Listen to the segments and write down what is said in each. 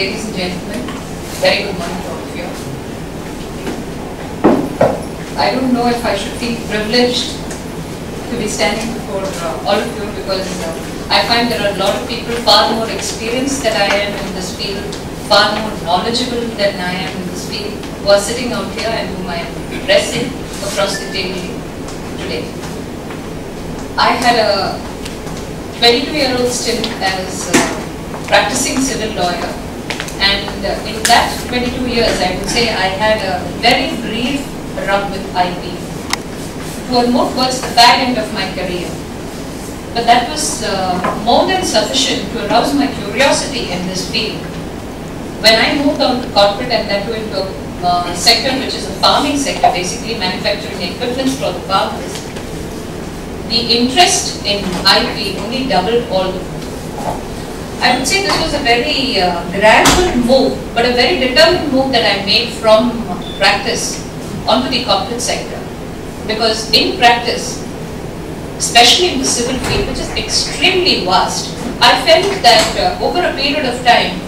Ladies and gentlemen, very good morning to all of you. I don't know if I should feel privileged to be standing before all of you, because I find there are a lot of people far more experienced than I am in this field, far more knowledgeable than I am in this field, who are sitting out here and whom I am addressing across the table today. I had a 22-year-old stint as a practicing civil lawyer, and in that 22 years I would say I had a very brief run with IP. It was more towards the back end of my career, but that was more than sufficient to arouse my curiosity in this field. When I moved on to corporate and that into a sector which is a farming sector, basically manufacturing equipment for the farmers, the interest in IP only doubled all the more. I would say this was a very gradual move, but a very determined move that I made from practice onto the corporate sector. Because in practice, especially in the civil field, which is extremely vast, I felt that over a period of time,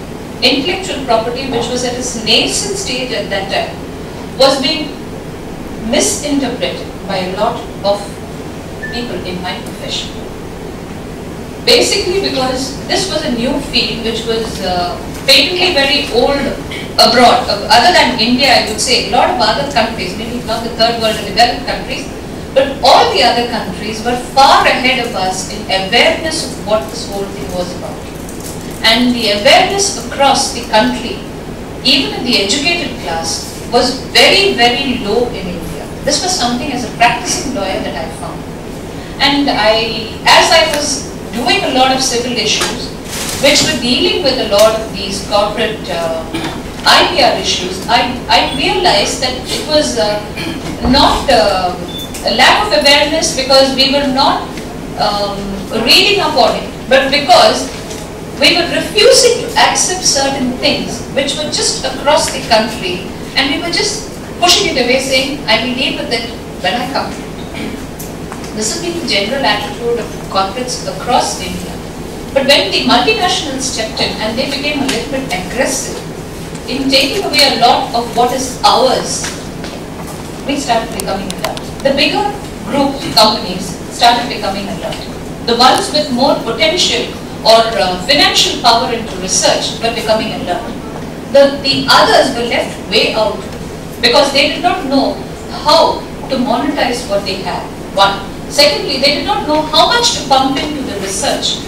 intellectual property, which was at its nascent stage at that time, was being misinterpreted by a lot of people in my profession. Basically because this was a new field which was patently very old abroad. Other than India, I would say, a lot of other countries, maybe not the third world and developed countries, but all the other countries were far ahead of us in awareness of what this whole thing was about. And the awareness across the country, even in the educated class, was very, very low in India. This was something as a practicing lawyer that I found. And as I was doing a lot of civil issues, which were dealing with a lot of these corporate IPR issues, I realized that it was not a lack of awareness because we were not reading up on it, but because we were refusing to accept certain things which were just across the country, and we were just pushing it away, saying, I will deal with it when I come. This has been the general attitude of corporates across India. But when the multinationals stepped in and they became a little bit aggressive in taking away a lot of what is ours, we started becoming alert. The bigger group companies started becoming alert. The ones with more potential or financial power into research were becoming alert. The others were left way out because they did not know how to monetize what they had. One. Secondly, they did not know how much to pump into the research.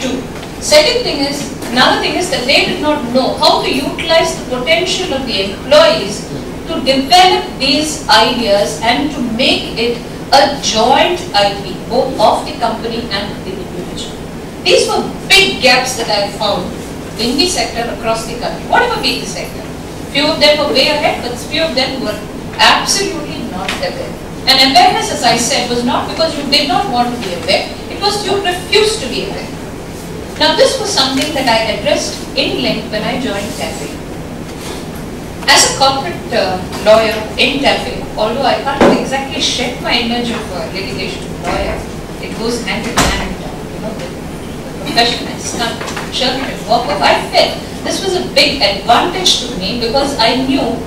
Two. Another thing is that they did not know how to utilize the potential of the employees to develop these ideas and to make it a joint IP, both of the company and the individual. These were big gaps that I found in the sector across the country, whatever be the sector. Few of them were way ahead, but few of them were absolutely not aware. And awareness, as I said, was not because you did not want to be aware, it was you refused to be aware. Now this was something that I addressed in length when I joined TAFE. As a corporate lawyer in TAFE, although I can't exactly shed my image of a litigation lawyer, it goes hand in hand, the profession, I just can't shirk it and walk off. I felt this was a big advantage to me because I knew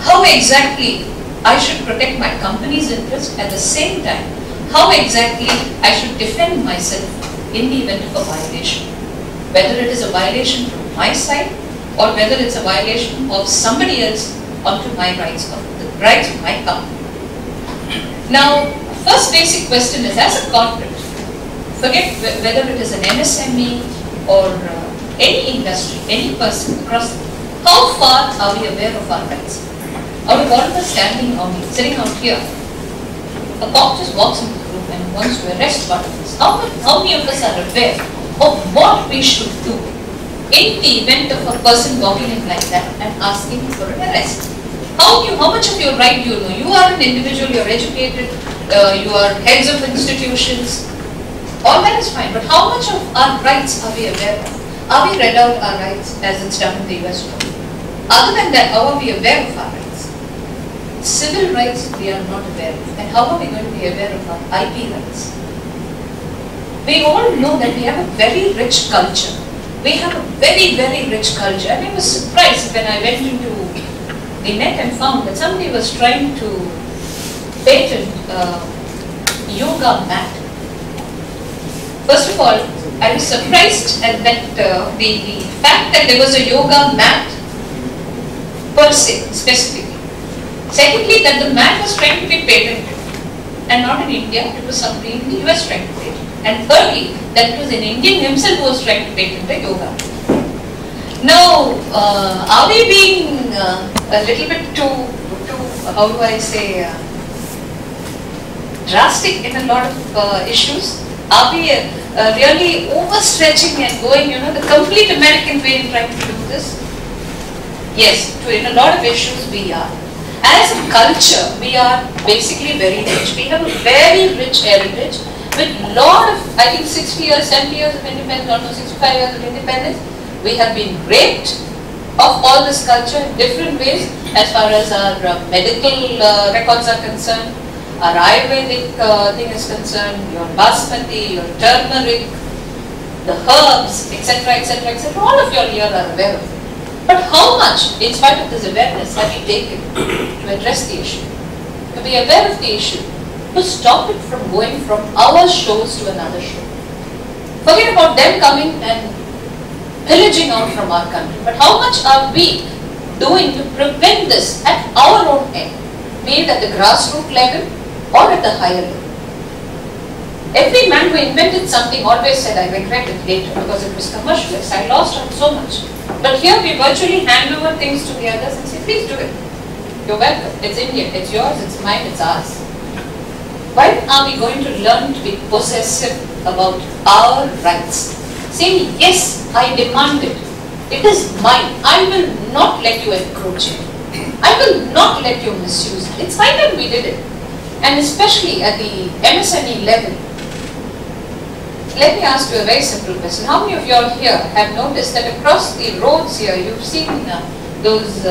how exactly I should protect my company's interest, at the same time how exactly I should defend myself in the event of a violation. Whether it is a violation from my side or whether it's a violation of somebody else onto my rights, or the rights of my company. Now, first basic question is, as a corporate, forget whether it is an MSME or any industry, any person across, how far are we aware of our rights? Out of all of us sitting out here, a cop just walks into the room and wants to arrest one of us. How many of us are aware of what we should do in the event of a person walking in like that and asking for an arrest? How much of your right do you know? You are an individual, you are educated, you are heads of institutions. All that is fine, but how much of our rights are we aware of? Are we read out our rights as it's done in the US law? Other than that, how are we aware of our rights? Civil rights we are not aware of. And how are we going to be aware of our IP rights? We all know that we have a very rich culture We have a very, very rich culture. And I was surprised when I went into the net and found that somebody was trying to patent yoga mat. First of all, I was surprised at that the fact that there was a yoga mat per se, specifically. Secondly, that the mat was trying to be patented, and not in India, it was somebody in the US trying to patent. And thirdly, that it was an Indian himself who was trying to patent the yoga. Now, are we being a little bit too, how do I say, drastic in a lot of issues? Are we really overstretching and going, the complete American way in trying to do this? Yes, in a lot of issues we are. As a culture, we are basically very rich. We have a very rich heritage with a lot of, I think 60 years, 70 years of independence, almost 65 years of independence. We have been raped of all this culture in different ways as far as our medical records are concerned, our Ayurvedic thing is concerned, your basmati, your turmeric, the herbs, etc., etc., etc. All of you here are aware of it. But how much, in spite of this awareness, have you taken to address the issue? To be aware of the issue, to stop it from going from our shows to another show. Forget about them coming and pillaging out from our country. But how much are we doing to prevent this at our own end, be it at the grassroots level or at the higher level? Every man who invented something always said, I regret it later because it was commercialized, I lost out so much. But here we virtually hand over things to the others and say, please do it. You're welcome. It's Indian, it's yours, it's mine, it's ours. When are we going to learn to be possessive about our rights? Saying, yes, I demand it. It is mine. I will not let you encroach it. I will not let you misuse it. It's fine that we did it. And especially at the MSME level. Let me ask you a very simple question. How many of you all here have noticed that across the roads here, you've seen those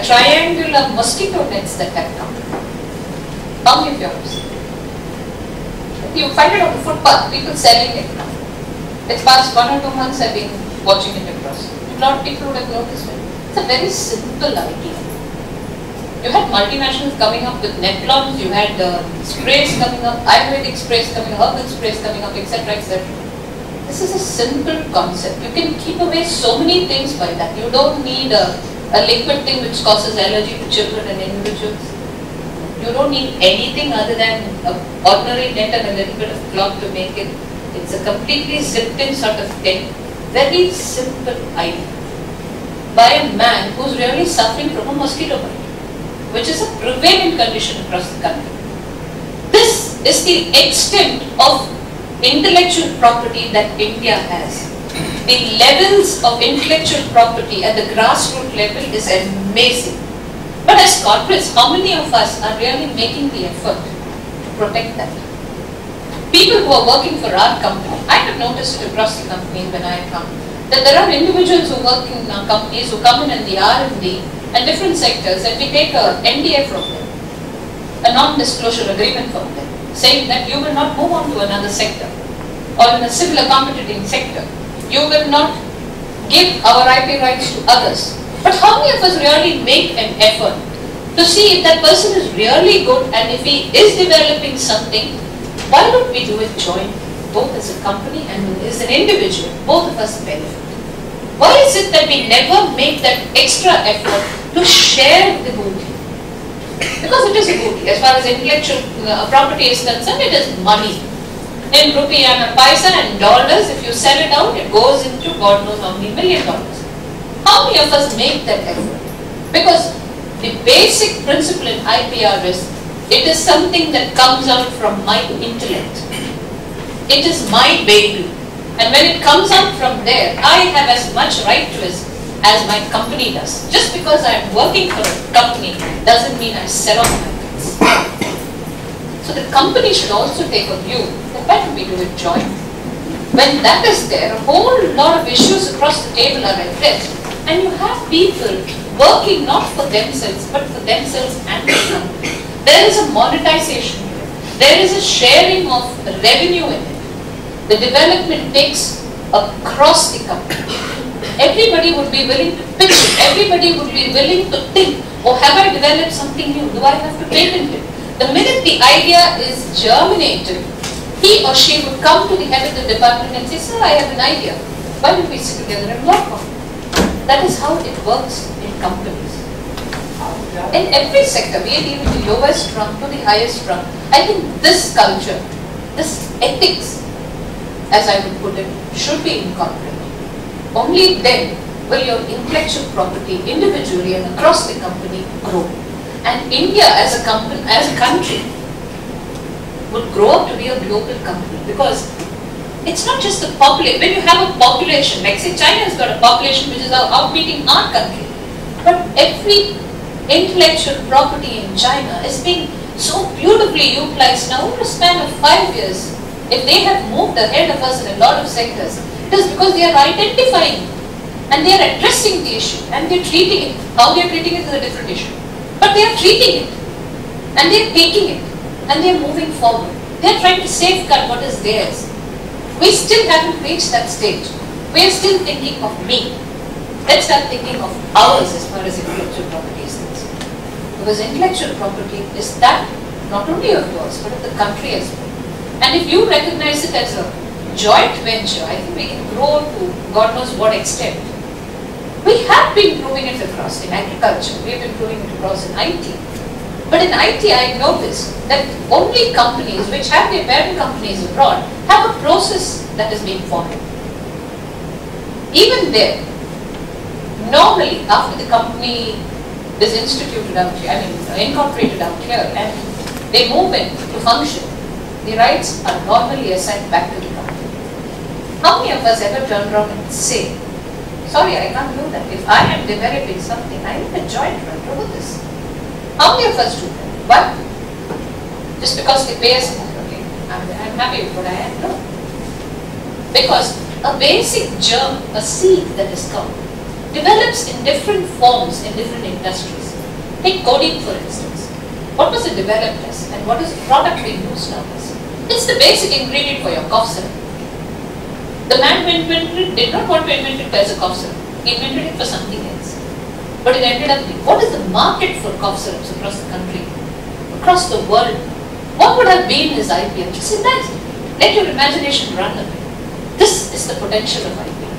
triangular mosquito nets that have come? How many of you have seen? You find it on the footpath, people selling it now. It's past 1 or 2 months I've been watching it across. A lot of people would have noticed it. It's a very simple idea. You had multinationals coming up with Netlons, you had sprays coming up, Ayurvedic sprays coming up, herbal sprays coming up, etc., etc. This is a simple concept. You can keep away so many things by that. You don't need a liquid thing which causes allergy to children and individuals. You don't need anything other than an ordinary net and a little bit of cloth to make it. It's a completely zipped in sort of thing. Very simple idea. By a man who's really suffering from a mosquito bite, which is a prevalent condition across the country. This is the extent of intellectual property that India has. The levels of intellectual property at the grassroots level is amazing. But as corporates, how many of us are really making the effort to protect that? People who are working for our company, I have noticed it across the companies when I come, that there are individuals who work in companies who come in the R&D and different sectors, and we take a NDA from them, a non-disclosure agreement from them, saying that you will not move on to another sector or in a similar competing sector. You will not give our IP rights to others. But how many of us really make an effort to see if that person is really good, and if he is developing something, why don't we do it jointly, both as a company and as an individual, both of us benefit? Why is it that we never make that extra effort to share the booty? Because it is a booty. As far as intellectual property is concerned, it is money. In rupee and a paisa and dollars, if you sell it out, it goes into God knows how many $1 million. How many of us make that effort? Because the basic principle in IPR is, it is something that comes out from my intellect. It is my baby. And when it comes out from there, I have as much right to it as my company does. Just because I am working for a company doesn't mean I sell off my rights. So the company should also take a view that why don't we do it jointly? When that is there, a whole lot of issues across the table are addressed, and you have people working not for themselves but for themselves and the company. There is a monetization here. There is a sharing of revenue in it. The development takes across the country. Everybody would be willing to pitch it. Everybody would be willing to think, oh, have I developed something new? Do I have to patent it? The minute the idea is germinated, he or she would come to the head of the department and say, sir, I have an idea. Why don't we sit together and work on it? That is how it works in companies. In every sector, be it even the lowest rung to the highest rung, I think this culture, this ethics, as I would put it, should be incorporated. Only then will your intellectual property individually and across the company grow. And India as a country would grow up to be a global company, because it's not just the population. When you have a population, like say China has got a population which is outbeating our country, but every intellectual property in China is being so beautifully utilized now over a span of 5 years. If they have moved ahead of us in a lot of sectors, it is because they are identifying and they are addressing the issue and they are treating it. How they are treating it is a different issue. But they are treating it and they are taking it and they are moving forward. They are trying to safeguard what is theirs. We still haven't reached that stage. We are still thinking of me. Let's start thinking of ours as far as intellectual property is concerned. Because intellectual property is that not only of yours but of the country as well. And if you recognize it as a joint venture, I think we can grow to God knows what extent. We have been proving it across in agriculture, we have been proving it across in IT. But in IT I noticed that only companies which have their parent companies abroad have a process that is being followed. Even there, normally after the company is instituted out here, incorporated out here and they move in to function, the rights are normally assigned back to the company. How many of us ever turn around and say, sorry, I can't do that. If I am developing something, I need a joint right over this. How many of us do that? But just because they pay us, okay, I'm happy with what I am. No. Because a basic germ, a seed that is come, develops in different forms in different industries. Take coding for instance. What was it developed as and what is the product being used now as? It's the basic ingredient for your cough syrup. The man who invented it did not want to invent it as a cough syrup. He invented it for something else. But it ended up being, what is the market for cough syrups across the country, across the world? What would have been his IPM? Just imagine. Let your imagination run a bit. This is the potential of IPM.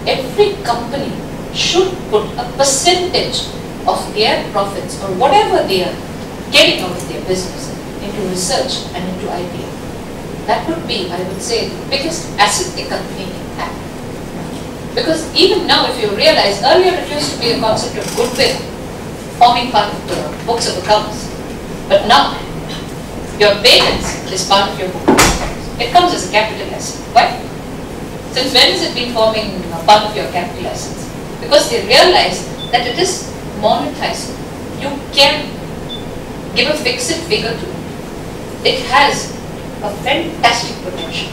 Every company should put a percentage of their profits or whatever they are getting out of their business into research and into IPM. That would be, I would say, the biggest asset the company can have. Because even now, if you realize, earlier it used to be a concept of goodwill, forming part of the books of accounts. But now, your patents is part of your book of accounts. It comes as a capital asset. Why? Since when has it been forming part of your capital assets? Because they realize that it is monetizable. You can give a fixed figure to it. It has a fantastic potential.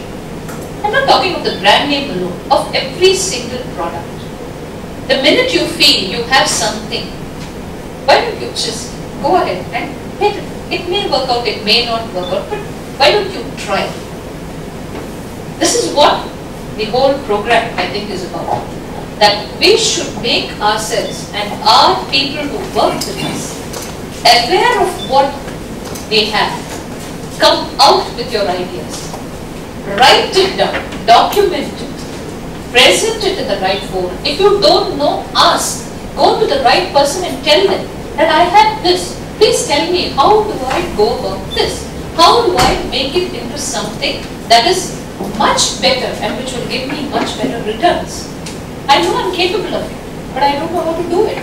I'm not talking of the brand name alone, of every single product. The minute you feel you have something, why don't you just go ahead and patent it? It may work out, it may not work out, but why don't you try? This is what the whole program, I think, is about. That we should make ourselves and our people who work with us aware of what they have. Come out with your ideas. Write it down, document it, present it in the right forum. If you don't know, ask. Go to the right person and tell them that I have this. Please tell me, how do I go about this? How do I make it into something that is much better and which will give me much better returns? I know I'm capable of it, but I don't know how to do it.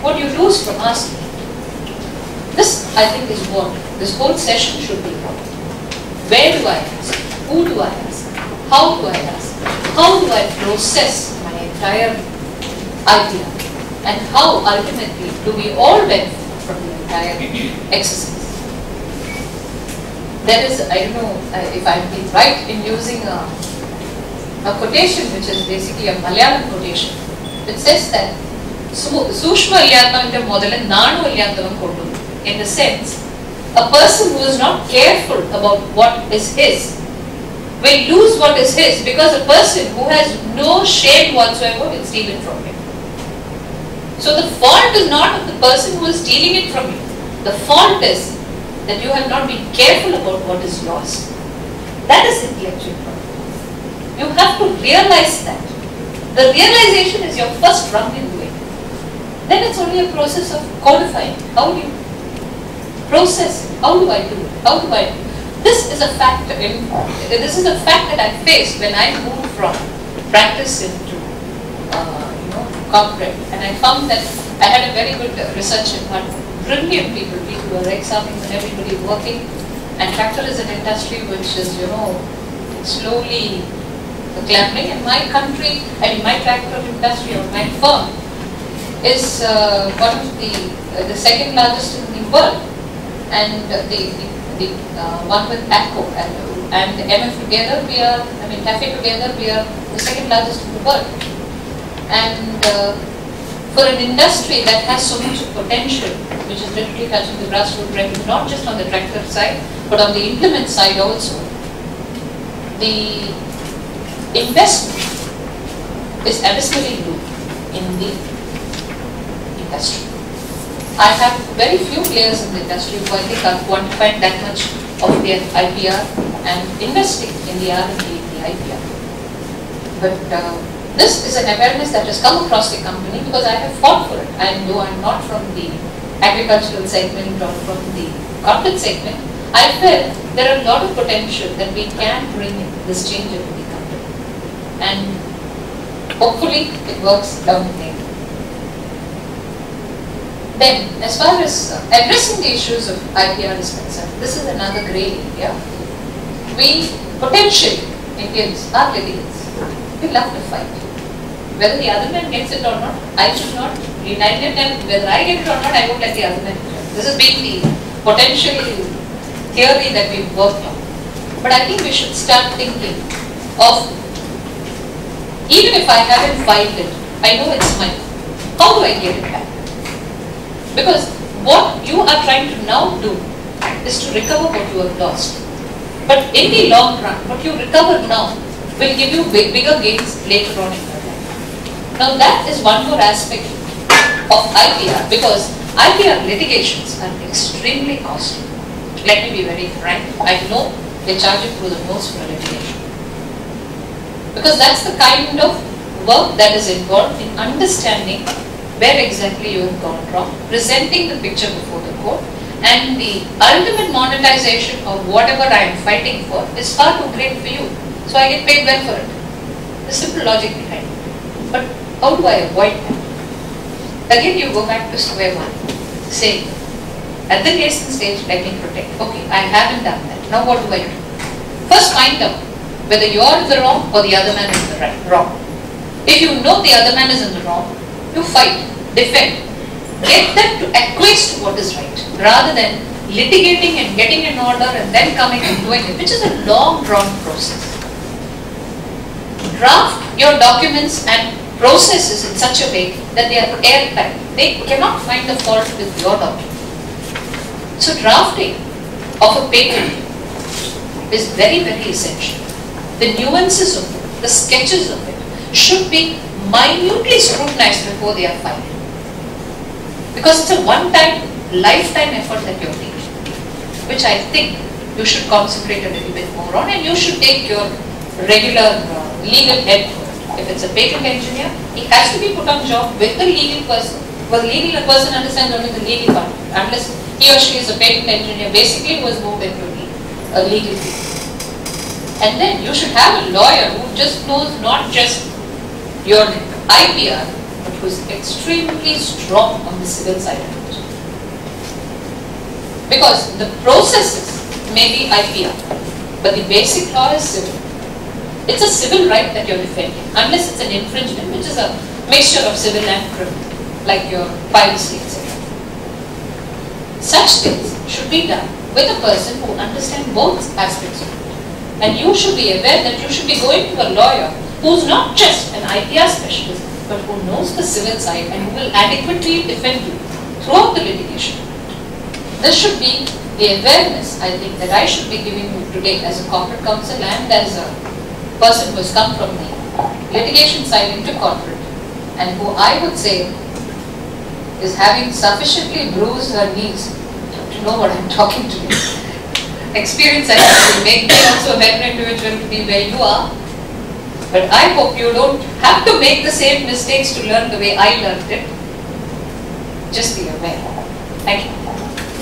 What you lose from asking. This, I think, is what this whole session should be about. Where do I ask? Who do I ask? How do I ask? How do I process my entire idea? And how ultimately do we all benefit from the entire exercise? There is, I don't know if I'm being right in using a quotation which is basically a Malayalam quotation. It says that Sushma Ilyatavinte modale Nanu Ilyatavam Kodu. In the sense, a person who is not careful about what is his will lose what is his because a person who has no shame whatsoever will steal it from him. So the fault is not of the person who is stealing it from you. The fault is that you have not been careful about what is yours. That is intellectual property. You have to realize that. The realization is your first rung in the way. Then it's only a process of codifying. How do you process it? How do I do it? How do I do it? This is a fact. This is a fact that I faced when I moved from practice into corporate, and I found that I had a very good research department, brilliant people who are examining and everybody working, and tractor is an industry which is slowly clambering, and my country, my tractor industry or my firm is one of the second largest in the world, and the one with ACO and MF together we are, TAFE together we are the second largest in the world. And for an industry that has so much potential, which is literally touching the grassroots level, not just on the tractor side, but on the implement side also, the investment is abysmally low in the industry. I have very few players in the industry who I think are quantifying that much of their IPR and investing in the R&D in the IPR. But this is an awareness that has come across the company because I have fought for it. And though I am not from the agricultural segment or from the corporate segment, I felt there are a lot of potential that we can bring in this change into the company. And hopefully it works down the lane. Then, as far as addressing the issues of IPR is concerned, this is another grey area. We potentially, Indians are litigants. We love to fight. Whether the other man gets it or not, I should not deny it, and whether I get it or not, I won't let the other man get it. This has been the potential theory that we've worked on. But I think we should start thinking of, even if I haven't filed it, I know it's mine. How do I get it back? Because what you are trying to now do is to recover what you have lost. But in the long run, what you recover now will give you bigger gains later on in your life. Now that is one more aspect of IPR, because IPR litigations are extremely costly. Let me be very frank. I know they charge you through the nose for a litigation. Because that's the kind of work that is involved in understanding where exactly you have gone wrong, presenting the picture before the court, and the ultimate monetization of whatever I am fighting for is far too great for you. So I get paid well for it. The simple logic behind it. But how do I avoid that? Again, you go back to square one, saying, at the nascent stage, let me protect. Okay, I haven't done that. Now what do I do? First find out whether you are in the wrong or the other man is in the wrong. If you know the other man is in the wrong, you fight, defend, get them to acquiesce to what is right, rather than litigating and getting an order and then coming and doing it, which is a long drawn process. Draft your documents and processes in such a way that they are airtight. They cannot find the fault with your document. So drafting of a patent is very, very essential. The nuances of it, the sketches of it should be minutely scrutinized before they are filed. Because it's a one-time, lifetime effort that you're taking, which I think you should concentrate a little bit more on, and you should take your regular legal head for it. If it's a patent engineer, he has to be put on job with the legal person. Well, legal person understands only the legal part, unless he or she is a patent engineer, basically was moved into a legal field. And then you should have a lawyer who just knows not just your IPR, but who is extremely strong on the civil side of it. Because the processes may be IPR, but the basic law is civil. It's a civil right that you're defending, unless it's an infringement, which is a mixture of civil and criminal, like your piracy, etc. Such things should be done with a person who understands both aspects of it. And you should be aware that you should be going to a lawyer who's not just an IPR specialist, but who knows the civil side and who will adequately defend you throughout the litigation. This should be the awareness I think that I should be giving you today as a corporate counsel and as a person who has come from the litigation side into corporate, and who I would say is having sufficiently bruised her knees to know what I'm talking to you. Experience I will make me also a better individual to be where you are, but I hope you don't have to make the same mistakes to learn the way I learned it. Just be aware. Thank you.